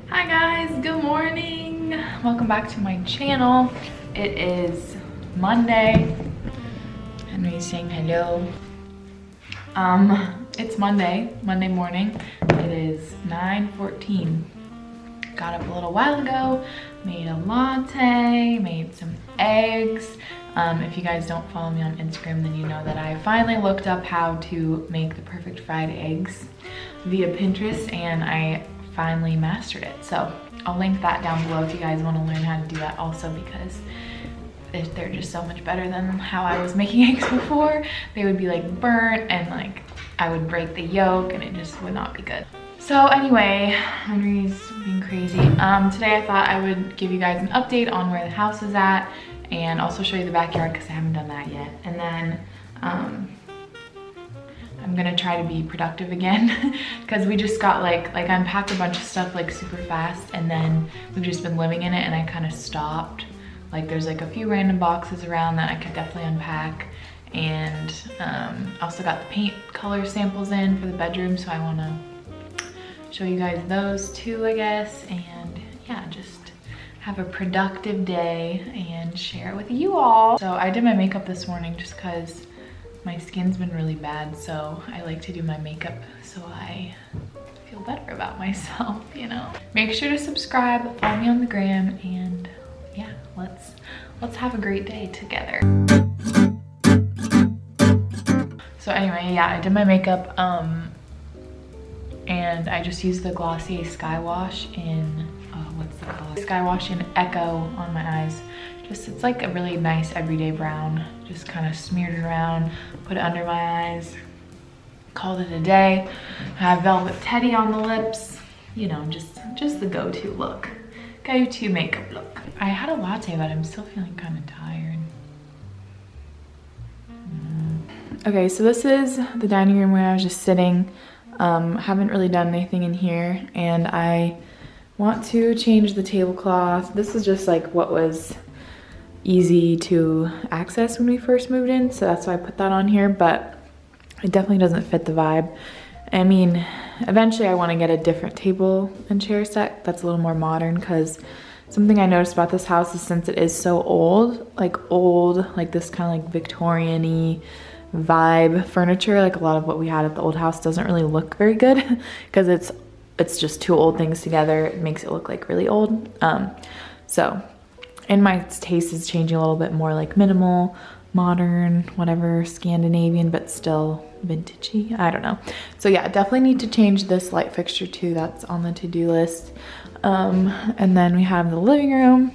Hi guys, good morning. Welcome back to my channel. It is Monday. Henry's saying hello. It's Monday morning. It is 9:14. Got up a little while ago, made a latte, made some eggs. If you guys don't follow me on Instagram, then you know that I finally looked up how to make the perfect fried eggs via Pinterest, and I finally mastered it. So I'll link that down below if you guys want to learn how to do that also, because they're just so much better than how I was making eggs before. They would be like burnt and like I would break the yolk and it just would not be good. So anyway, Henry's being crazy. Today I thought I would give you guys an update on where the house is at and also show you the backyard because I haven't done that yet. And then I'm gonna try to be productive again because we just got like I unpacked a bunch of stuff like super fast, and then we've just been living in it and I kind of stopped. Like there's like a few random boxes around that I could definitely unpack, and also got the paint color samples in for the bedroom, so I want to show you guys those too, I guess. And yeah, just have a productive day and share it with you all. So I did my makeup this morning just because my skin's been really bad, so I like to do my makeup so I feel better about myself, you know. Make sure to subscribe, follow me on the gram, and yeah, let's have a great day together. So anyway, yeah, I did my makeup and I just used the Glossier Sky Wash in what's the color? Sky Wash in Echo on my eyes. It's like a really nice everyday brown. Just kind of smeared it around, put it under my eyes, called it a day. I have Velvet Teddy on the lips, you know, just the go-to look. Go-to makeup look. I had a latte, but I'm still feeling kind of tired. Okay, so this is the dining room where I was just sitting. Haven't really done anything in here, and I want to change the tablecloth. This is just like what was easy to access when we first moved in, so that's why I put that on here, but it definitely doesn't fit the vibe. I mean, eventually I want to get a different table and chair set that's a little more modern, because something I noticed about this house is since it is so old, like this kind of like Victorian-y vibe furniture, like a lot of what we had at the old house doesn't really look very good because it's just two old things together. It makes it look like really old. And my taste is changing a little bit more like minimal, modern, whatever, Scandinavian, but still vintagey. I don't know. So yeah, definitely need to change this light fixture too. That's on the to-do list. And then we have the living room.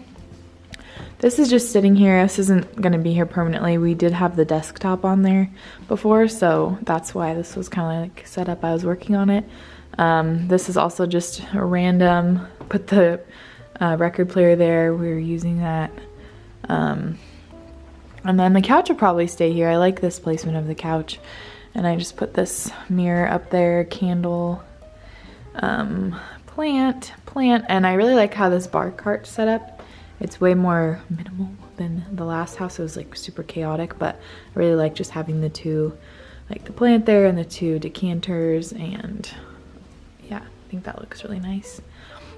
This is just sitting here. This isn't gonna be here permanently. We did have the desktop on there before, so that's why this was kind of like set up. I was working on it. This is also just a random, put the record player there. We were using that. And then the couch will probably stay here. I like this placement of the couch. And I just put this mirror up there, candle, plant, and I really like how this bar cart's set up. It's way more minimal than the last house. It was like super chaotic, but I really like just having the two, like the plant there and the two decanters, and yeah, I think that looks really nice.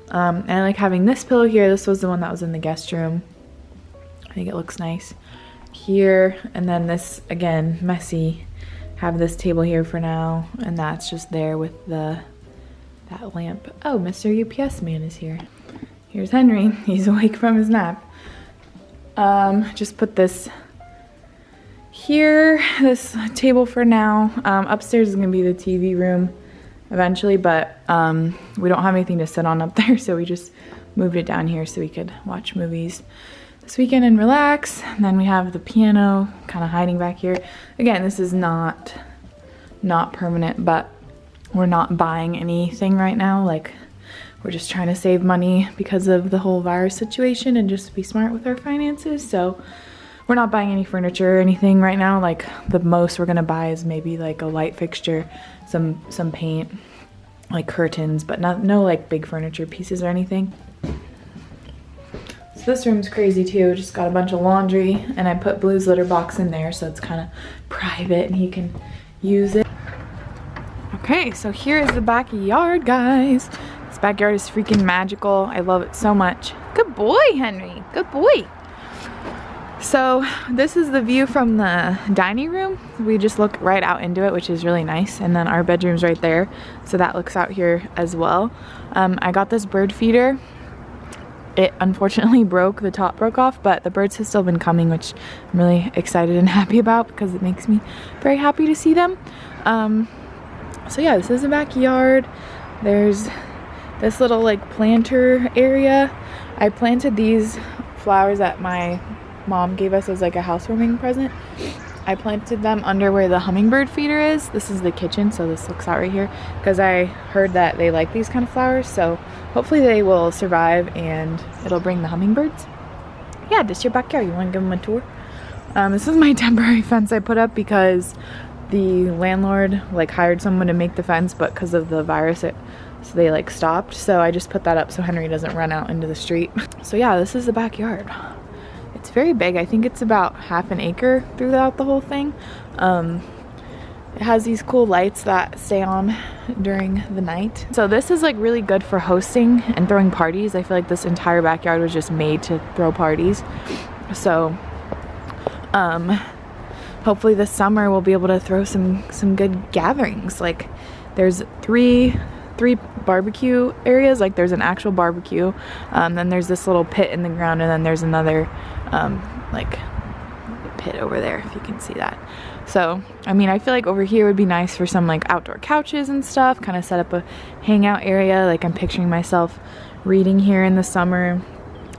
And I like having this pillow here. This was the one that was in the guest room. I think it looks nice here. And then this, again, messy. Have this table here for now, and that's just there with that lamp. Oh, Mr. UPS man is here. Here's Henry. He's awake from his nap. Just put this here, this table for now. Upstairs is gonna be the TV room eventually, but we don't have anything to sit on up there, so we just moved it down here so we could watch movies this weekend and relax. And then we have the piano kind of hiding back here. Again, this is not permanent, but we're not buying anything right now. Like, we're just trying to save money because of the whole virus situation and just be smart with our finances. So we're not buying any furniture or anything right now. Like, the most we're gonna buy is maybe like a light fixture, some paint, like curtains, but no like big furniture pieces or anything. So this room's crazy too. Just got a bunch of laundry, and I put Blue's litter box in there so it's kind of private and he can use it. Okay, so here is the backyard, guys. This backyard is freaking magical. I love it so much. Good boy, Henry. Good boy. So this is the view from the dining room. We just look right out into it, which is really nice. And then our bedroom's right there, so that looks out here as well. I got this bird feeder. It unfortunately broke, the top broke off, but the birds have still been coming, which I'm really excited and happy about because it makes me very happy to see them. So yeah, this is the backyard. There's this little like planter area. I planted these flowers that my mom gave us as like a housewarming present. I planted them under where the hummingbird feeder is. This is the kitchen, so this looks out right here because I heard that they like these kind of flowers, so hopefully they will survive and it'll bring the hummingbirds. Yeah, this is your backyard. You want to give them a tour? This is my temporary fence I put up because the landlord like hired someone to make the fence, but because of the virus so they like stopped, so I just put that up so Henry doesn't run out into the street. So yeah, this is the backyard. It's very big. I think it's about half an acre throughout the whole thing. It has these cool lights that stay on during the night. So this is like really good for hosting and throwing parties. I feel like this entire backyard was just made to throw parties. So hopefully this summer we'll be able to throw some good gatherings. Like there's three barbecue areas. Like there's an actual barbecue, then there's this little pit in the ground, and then there's another like pit over there, if you can see that. So I mean, I feel like over here would be nice for some like outdoor couches and stuff, kind of set up a hangout area. Like I'm picturing myself reading here in the summer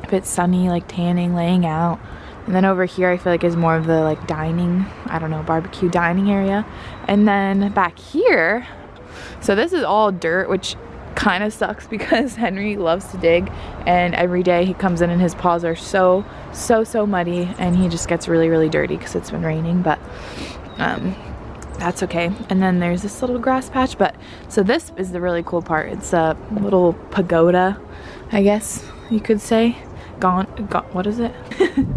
if it's sunny, like tanning, laying out. And then over here I feel like is more of the like dining, I don't know, barbecue dining area. And then back here, so this is all dirt, which kind of sucks because Henry loves to dig, and every day he comes in and his paws are so muddy, and he just gets really dirty because it's been raining, but that's okay. And then there's this little grass patch, but so this is the really cool part. It's a little pagoda, I guess you could say. What is it?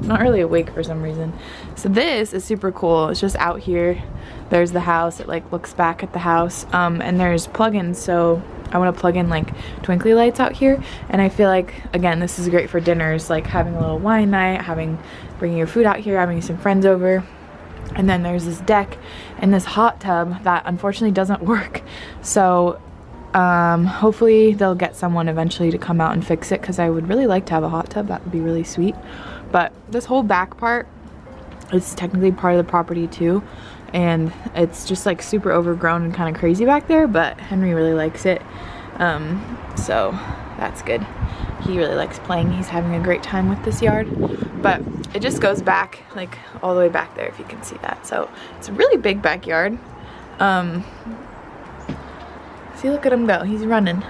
Not really awake for some reason. So this is super cool. It's just out here. There's the house. It like looks back at the house, and there's plugins, so I want to plug in like twinkly lights out here. And I feel like, again, this is great for dinners, like having a little wine night, bringing your food out here, having some friends over. And then there's this deck and this hot tub that unfortunately doesn't work, so hopefully they'll get someone eventually to come out and fix it, because I would really like to have a hot tub. That would be really sweet. But this whole back part is technically part of the property too, and it's just like super overgrown and kind of crazy back there, but Henry really likes it, so that's good. He really likes playing. He's having a great time with this yard. But it just goes back like all the way back there, if you can see that. So it's a really big backyard. See, look at him go. He's running.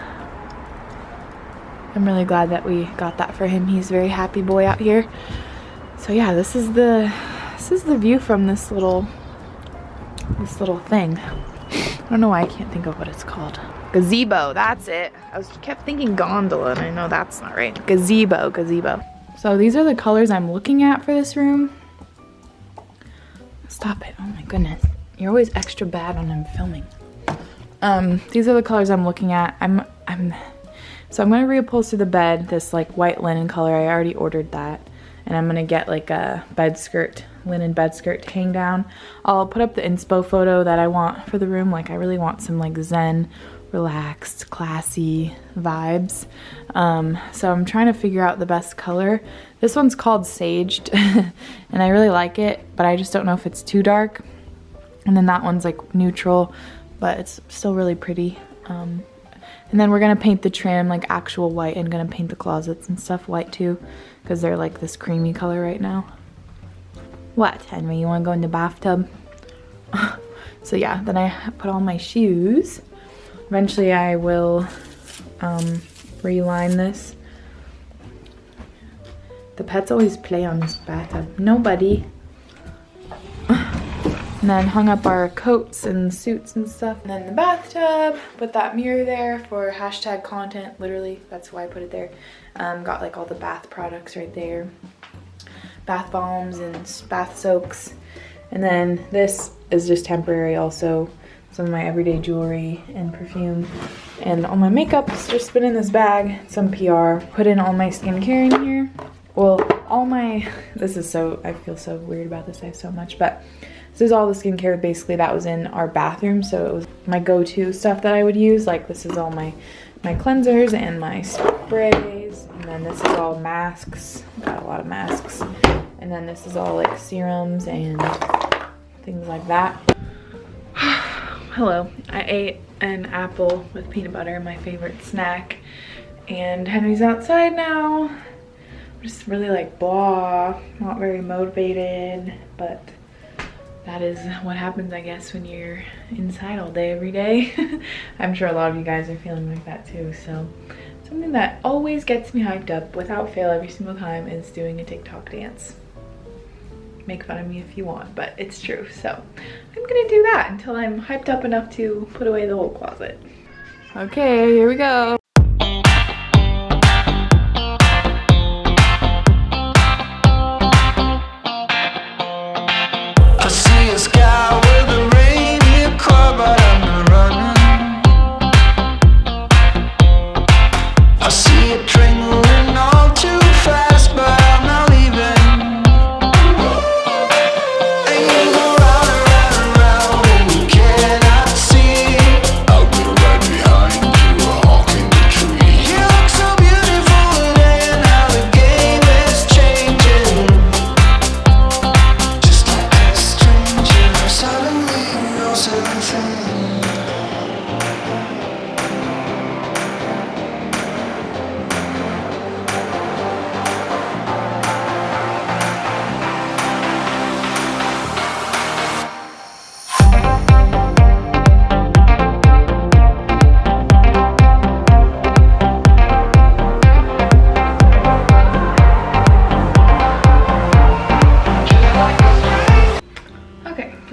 I'm really glad that we got that for him. He's a very happy boy out here. So yeah, this is the view from this little thing. I don't know why I can't think of what it's called. Gazebo, that's it. I kept thinking gondola, and I know that's not right. Gazebo. So these are the colors I'm looking at for this room. Stop it, oh my goodness. You're always extra bad when I'm filming. These are the colors I'm looking at. So I'm gonna reupholster the bed, this like white linen color. I already ordered that. And I'm gonna get like a linen bed skirt to hang down. I'll put up the inspo photo that I want for the room. Like I really want some like zen, relaxed, classy vibes. So I'm trying to figure out the best color. This one's called Saged, and I really like it, but I just don't know if it's too dark. And then that one's like neutral, but it's still really pretty. And then we're gonna paint the trim like actual white, and gonna paint the closets and stuff white too, because they're like this creamy color right now. What, Henry, you wanna go in the bathtub? So yeah, then I put on my shoes. Eventually I will reline this. The pets always play on this bathtub. Nobody. And then hung up our coats and suits and stuff. And then the bathtub, put that mirror there for hashtag content, literally, that's why I put it there. Got like all the bath products right there. Bath bombs and bath soaks. And then this is just temporary also. some of my everyday jewelry and perfume. And all my makeup's just been in this bag, some PR. Put in all my skincare in here. Well, all my, this is so, I feel so weird about this, I have so much, but this is all the skincare basically that was in our bathroom. So it was my go-to stuff that I would use. Like this is all my cleansers and my sprays. And then this is all masks, got a lot of masks. And then this is all like serums and things like that. Hello, I ate an apple with peanut butter, my favorite snack. And Henry's outside now. Just really like blah, not very motivated, but that is what happens, I guess, when you're inside all day, every day. I'm sure a lot of you guys are feeling like that too. So something that always gets me hyped up without fail every single time is doing a TikTok dance. Make fun of me if you want, but it's true. So I'm gonna do that until I'm hyped up enough to put away the whole closet. Okay, here we go.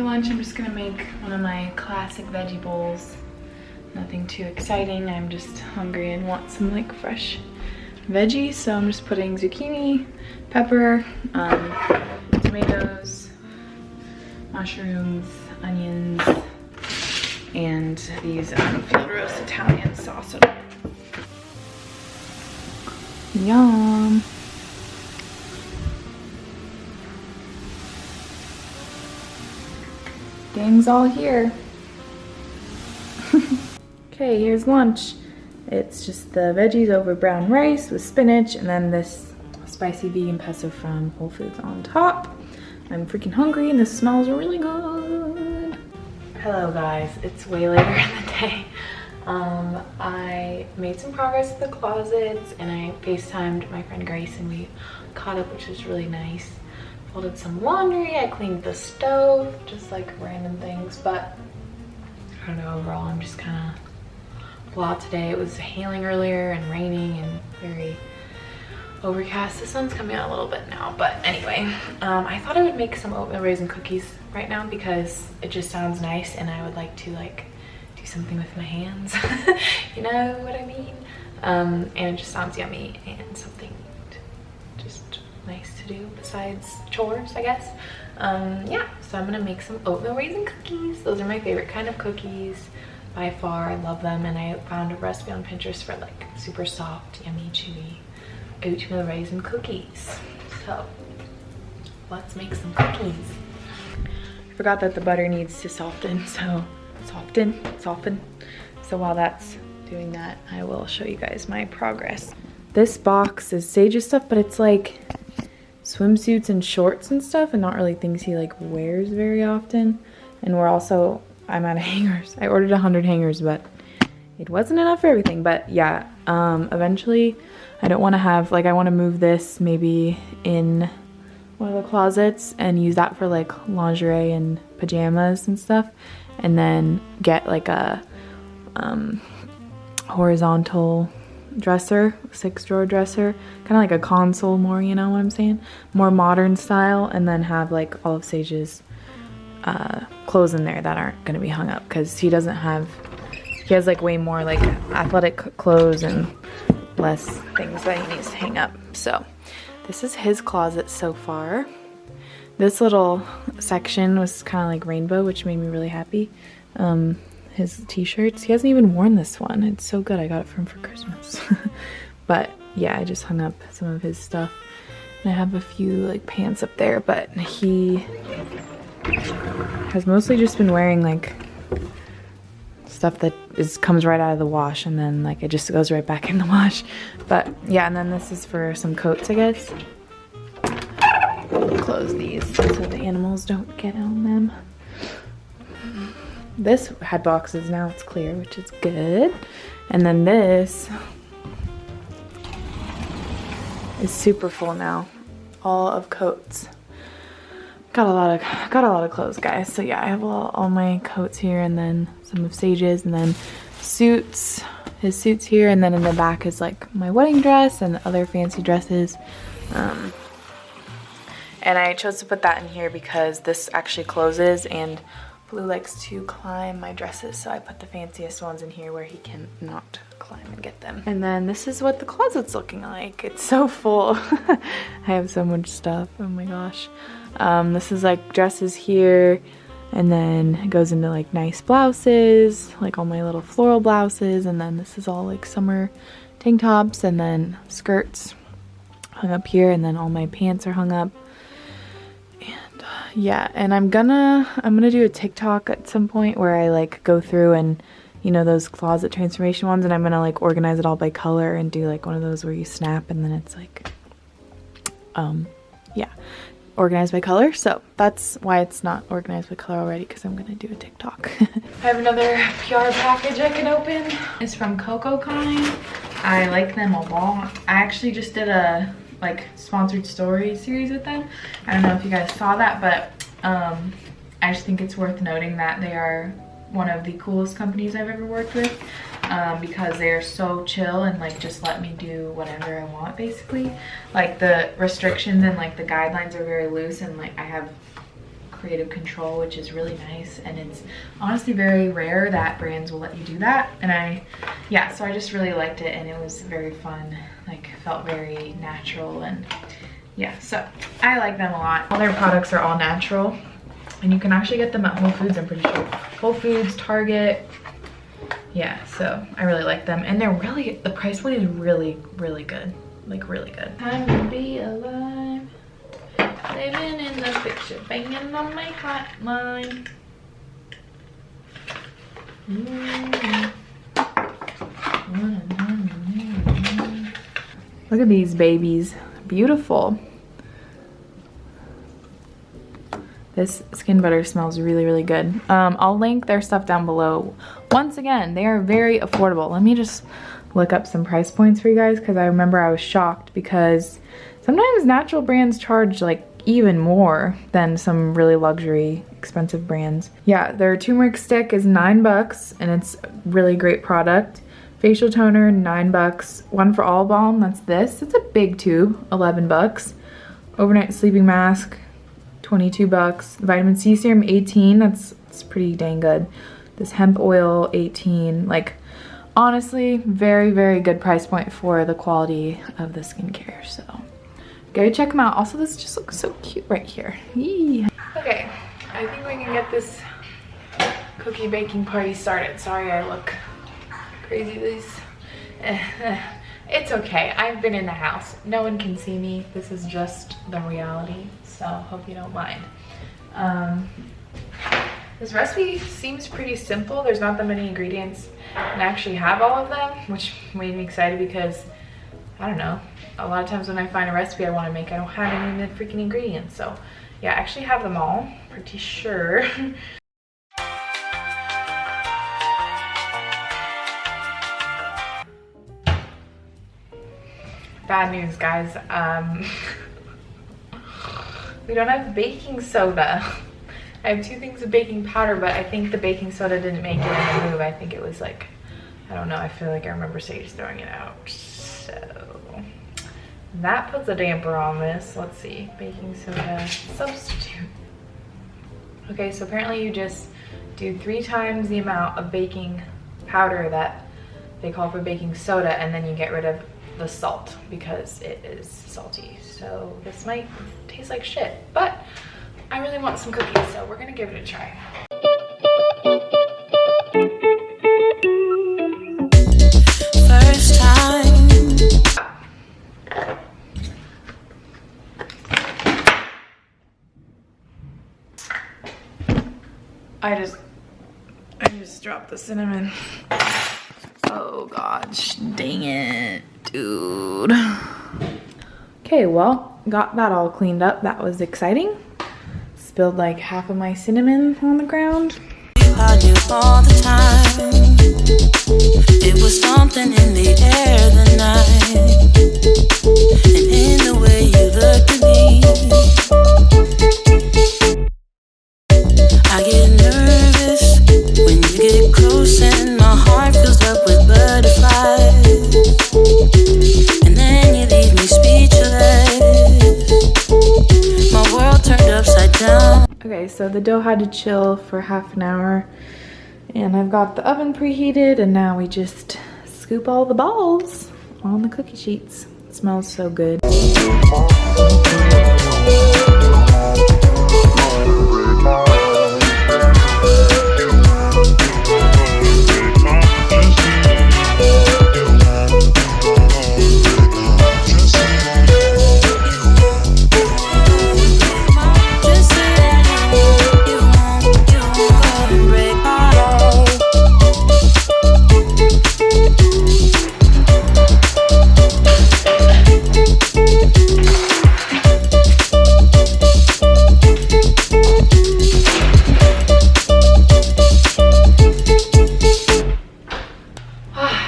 I'm just gonna make one of my classic veggie bowls. Nothing too exciting. I'm just hungry and want some like fresh veggies. So I'm just putting zucchini, pepper, tomatoes, mushrooms, onions, and these field roast Italian sauce. Yum. Gang's all here. Okay, here's lunch. It's just the veggies over brown rice with spinach and then this spicy vegan pesto from Whole Foods on top. I'm freaking hungry and this smells really good. Hello guys, it's way later in the day. I made some progress with the closets and I FaceTimed my friend Grace and we caught up, which was really nice. Folded some laundry, I cleaned the stove, just like random things, but I don't know, overall I'm just kind of blah today. It was hailing earlier and raining and very overcast. The sun's coming out a little bit now, but anyway, I thought I would make some oatmeal raisin cookies right now because it just sounds nice and I would like to like do something with my hands. You know what I mean? And it just sounds yummy and something just nice to do besides chores, I guess. Yeah, so I'm gonna make some oatmeal raisin cookies. Those are my favorite kind of cookies by far. I love them, and I found a recipe on Pinterest for like super soft, yummy, chewy oatmeal raisin cookies. So let's make some cookies. I forgot that the butter needs to soften, so soften. So while that's doing that, I will show you guys my progress. This box is Sage's stuff, but it's like swimsuits and shorts and stuff and not really things he like wears very often. And I'm out of hangers. I ordered 100 hangers, but it wasn't enough for everything. But yeah, eventually I don't want to have like, I want to move this maybe in one of the closets and use that for like lingerie and pajamas and stuff, and then get like a horizontal dresser, 6-drawer dresser, kind of like a console more, you know what I'm saying, more modern style, and then have like all of Sage's clothes in there that aren't going to be hung up because he has like way more like athletic clothes and less things that he needs to hang up. So this is his closet so far. This little section was kind of like rainbow, which made me really happy. his t-shirts. He hasn't even worn this one. It's so good. I got it for him for Christmas. But yeah, I just hung up some of his stuff. And I have a few like pants up there, but he has mostly just been wearing like stuff that comes right out of the wash, and then like it just goes right back in the wash. But yeah, and then this is for some coats, I guess. Close these so the animals don't get on them. This had boxes, now it's clear, which is good. And then this is super full now, all of coats. Got a lot of clothes, guys. So yeah, I have all my coats here, and then some of Sage's, and then suits, his suits here, and then in the back is like my wedding dress and other fancy dresses. And I chose to put that in here because this actually closes, and Blue likes to climb my dresses, so I put the fanciest ones in here where he can not climb and get them. And then this is what the closet's looking like. It's so full. I have so much stuff, oh my gosh. This is like dresses here, and then it goes into like nice blouses, like all my little floral blouses, and then this is all like summer tank tops, and then skirts hung up here, and then all my pants are hung up. Yeah, and I'm gonna do a TikTok at some point where I like go through and, you know, those closet transformation ones, and I'm gonna like organize it all by color and do like one of those where you snap and then it's like, yeah, organized by color. So that's why it's not organized by color already, because I'm gonna do a TikTok. I have another PR package I can open. It's from Coco Kind. I like them a lot. I actually just did a like sponsored story series with them. I don't know if you guys saw that, but I just think it's worth noting that they are one of the coolest companies I've ever worked with, because they are so chill and like just let me do whatever I want basically. Like the restrictions and like the guidelines are very loose, and like I have creative control, which is really nice, and it's honestly very rare that brands will let you do that. And yeah, so I just really liked it, and it was very fun, like felt very natural, and yeah, so I like them a lot. All their products are all natural, and you can actually get them at Whole Foods, I'm pretty sure. Whole Foods, Target, yeah, so I really like them, and they're really, the price point is really, really good, like really good. Time to be alive. Living in the picture, banging on my hotline. Look at these babies, beautiful. This skin butter smells really, really good. I'll link their stuff down below. Once again, they are very affordable. Let me just look up some price points for you guys, because I remember I was shocked because sometimes natural brands charge like even more than some really luxury expensive brands. Yeah, their turmeric stick is $9 and it's really great product. Facial toner, $9. One for all balm, that's this. It's a big tube, $11. Overnight sleeping mask, $22. Vitamin C serum, $18. That's pretty dang good. This hemp oil, $18. Like honestly, very, very good price point for the quality of the skincare, so go check them out. Also, this just looks so cute right here. Yee. Okay, I think we can get this cookie baking party started. Sorry I look crazy. It's okay. I've been in the house. No one can see me. This is just the reality, so hope you don't mind. This recipe seems pretty simple. There's not that many ingredients, and I actually have all of them, which made me excited because, I don't know, a lot of times when I find a recipe I want to make, I don't have any of the freaking ingredients. So yeah, I actually have them all, pretty sure. Bad news, guys. We don't have baking soda. I have 2 things of baking powder, but I think the baking soda didn't make it in the move. I think it was like, I don't know, I feel like I remember Sage throwing it out. So that puts a damper on this. Let's see, baking soda substitute. Okay, so apparently you just do 3 times the amount of baking powder that they call for baking soda, and then you get rid of the salt because it is salty. So this might taste like shit, but I really want some cookies, so we're gonna give it a try. I just dropped the cinnamon. Oh gosh, dang it, dude. Okay, well, got that all cleaned up. That was exciting. Spilled like half of my cinnamon on the ground. I knew all the time. It was something in the air the night, and in the way you looked at me. I get nervous when you get close and my heart fills up with butterflies, and then you leave me speechless. My world turned upside down. Okay, so the dough had to chill for half an hour, and I've got the oven preheated, and now we just scoop all the balls on the cookie sheets. It smells so good.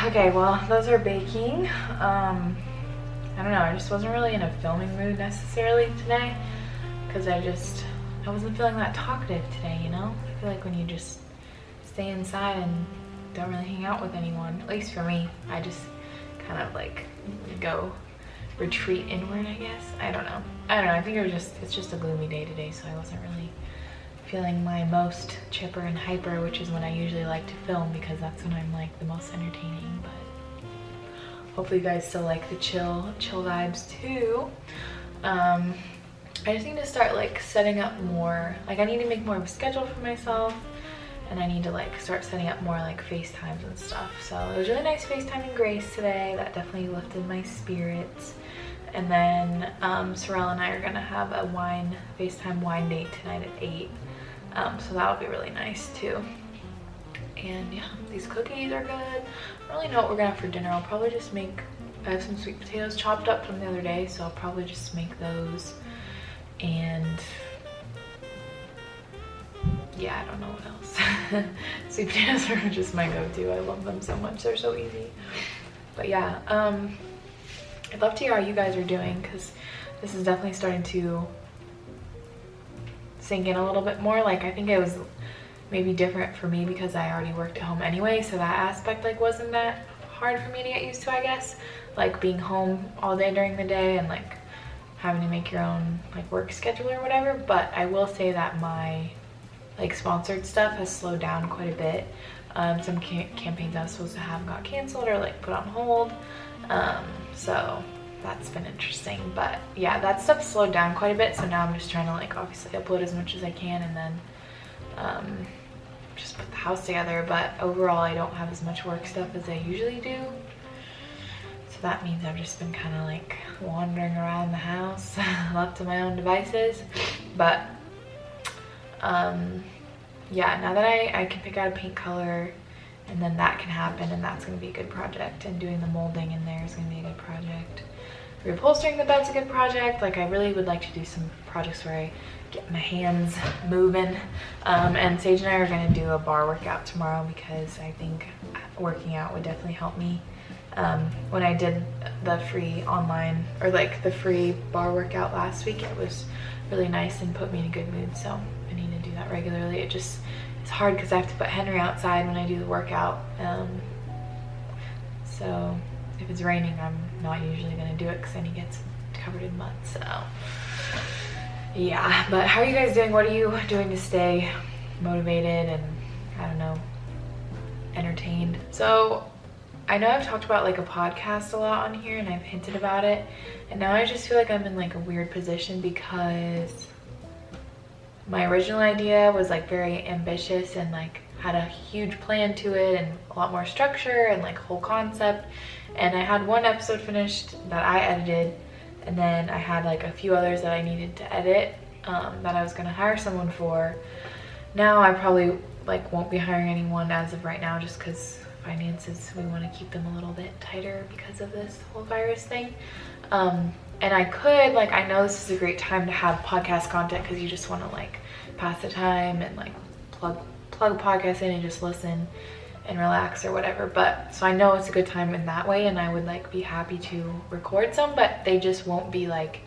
Okay, well, those are baking. I don't know, I just wasn't really in a filming mood necessarily today, because I wasn't feeling that talkative today, you know? I feel like when you just stay inside and don't really hang out with anyone, at least for me, I just kind of like go retreat inward, I guess. I don't know, I think it's just a gloomy day today, so I wasn't really feeling my most chipper and hyper, which is when I usually like to film, because that's when I'm like the most entertaining. But hopefully you guys still like the chill vibes too. I just need to start like setting up more, like I need to make more of a schedule for myself, and I need to like start setting up more like FaceTimes and stuff. So it was really nice FaceTiming Grace today. That definitely lifted my spirits. And then Sorrel and I are gonna have a FaceTime wine date tonight at 8. So that'll be really nice too. And yeah, these cookies are good. I don't really know what we're gonna have for dinner. I'll probably just I have some sweet potatoes chopped up from the other day, so I'll probably just make those. And yeah, I don't know what else. Sweet potatoes are just my go-to. I love them so much. They're so easy. But yeah, I'd love to hear how you guys are doing, because this is definitely starting to sink in a little bit more. Like I think it was maybe different for me because I already worked at home anyway, so that aspect like wasn't that hard for me to get used to, I guess. Like being home all day during the day and like having to make your own like work schedule or whatever. But I will say that my like sponsored stuff has slowed down quite a bit. Some campaigns I was supposed to have got canceled or like put on hold. So that's been interesting. But yeah, that stuff slowed down quite a bit, so now I'm just trying to like obviously upload as much as I can, and then just put the house together. But overall I don't have as much work stuff as I usually do, so that means I've just been kind of like wandering around the house left to my own devices. But yeah, now that I can pick out a paint color, and then that can happen, and that's going to be a good project, and doing the molding in there is going to be a good project. Reupholstering the bed's a good project. Like I really would like to do some projects where I get my hands moving. And Sage and I are going to do a bar workout tomorrow, because I think working out would definitely help me. When I did the free online, or like the free bar workout last week, it was really nice and put me in a good mood, so I need to do that regularly. It's hard because I have to put Henry outside when I do the workout, so if it's raining I'm not usually going to do it because then he gets covered in mud. So yeah, but how are you guys doing? What are you doing to stay motivated and, I don't know, entertained? So I know I've talked about like a podcast a lot on here, and I've hinted about it, and now I just feel like I'm in like a weird position, because my original idea was like very ambitious and like had a huge plan to it and a lot more structure and like whole concept. And I had one episode finished that I edited, and then I had like a few others that I needed to edit that I was gonna hire someone for. now I probably like won't be hiring anyone as of right now, just because finances, we want to keep them a little bit tighter because of this whole virus thing. And I could, like, I know this is a great time to have podcast content because you just want to like pass the time and like plug podcasts in and just listen and relax or whatever. But so I know it's a good time in that way, and I would like be happy to record some, but they just won't be like,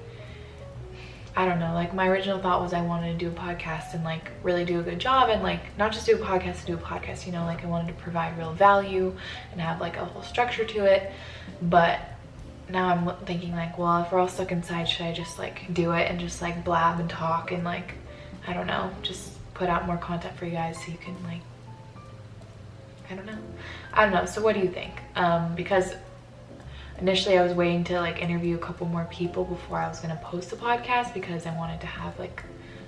I don't know, like my original thought was I wanted to do a podcast and like really do a good job, and like not just do a podcast, you know, like I wanted to provide real value and have like a whole structure to it. But now I'm thinking like, well, if we're all stuck inside, should I just like do it and just like blab and talk and like, I don't know, just put out more content for you guys so you can like, I don't know. So what do you think? Because initially I was waiting to like interview a couple more people before I was gonna post the podcast, because I wanted to have like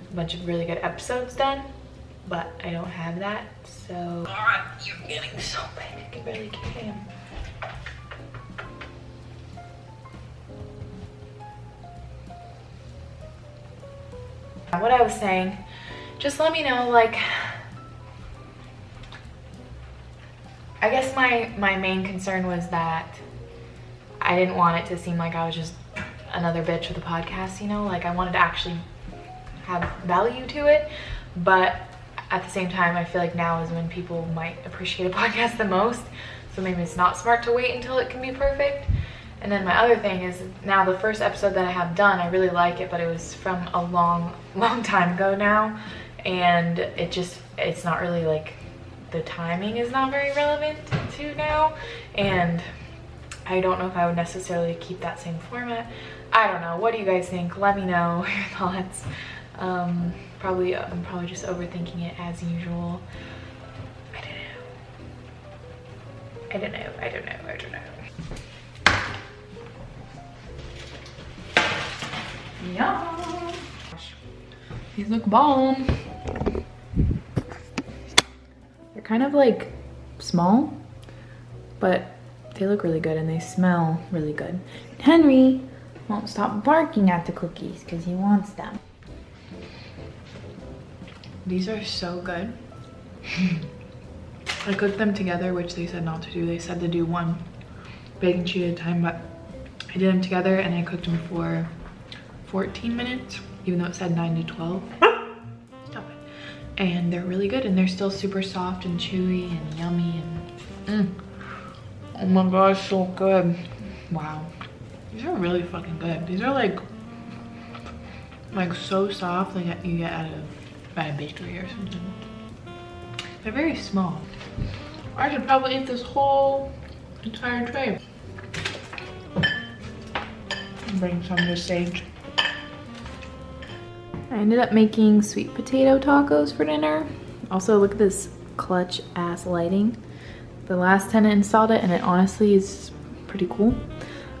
a bunch of really good episodes done, but I don't have that. So God, you're getting so big, I can barely keep him. What I was saying, just let me know, like, I guess my main concern was that I didn't want it to seem like I was just another bitch with a podcast, you know, like I wanted to actually have value to it. But at the same time, I feel like now is when people might appreciate a podcast the most, so maybe it's not smart to wait until it can be perfect. And then my other thing is, now the first episode that I have done, I really like it, but it was from a long time ago now, and it's not really like, the timing is not very relevant to now, and I don't know if I would necessarily keep that same format. I don't know. What do you guys think? Let me know your thoughts. I'm probably just overthinking it as usual. I don't know. Yeah. These look bomb. They're kind of like small, but they look really good and they smell really good. Henry won't stop barking at the cookies because he wants them. These are so good. I cooked them together, which they said not to do. They said to do one baking sheet at a time, but I did them together and I cooked them for 14 minutes, even though it said 9 to 12. Stop it. And they're really good, and they're still super soft and chewy and yummy, and oh my gosh, so good. Wow. These are really fucking good. These are like so soft, like you get out of a bakery or something. They're very small. I should probably eat this whole entire tray. Bring some to Sage. I ended up making sweet potato tacos for dinner. Also, look at this clutch ass lighting. The last tenant installed it, and it honestly is pretty cool.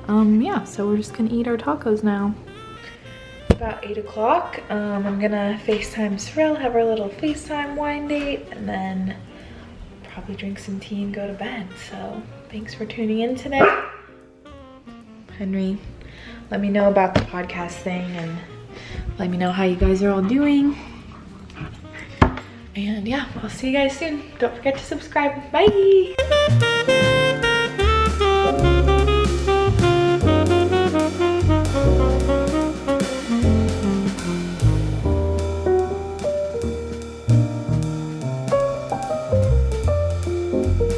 Yeah, so we're just gonna eat our tacos now. About 8 o'clock. I'm gonna FaceTime Sorrel, have our little FaceTime wine date, and then probably drink some tea and go to bed. So thanks for tuning in today. Henry, let me know about the podcast thing, and let me know how you guys are all doing. And yeah, I'll see you guys soon. Don't forget to subscribe. Bye.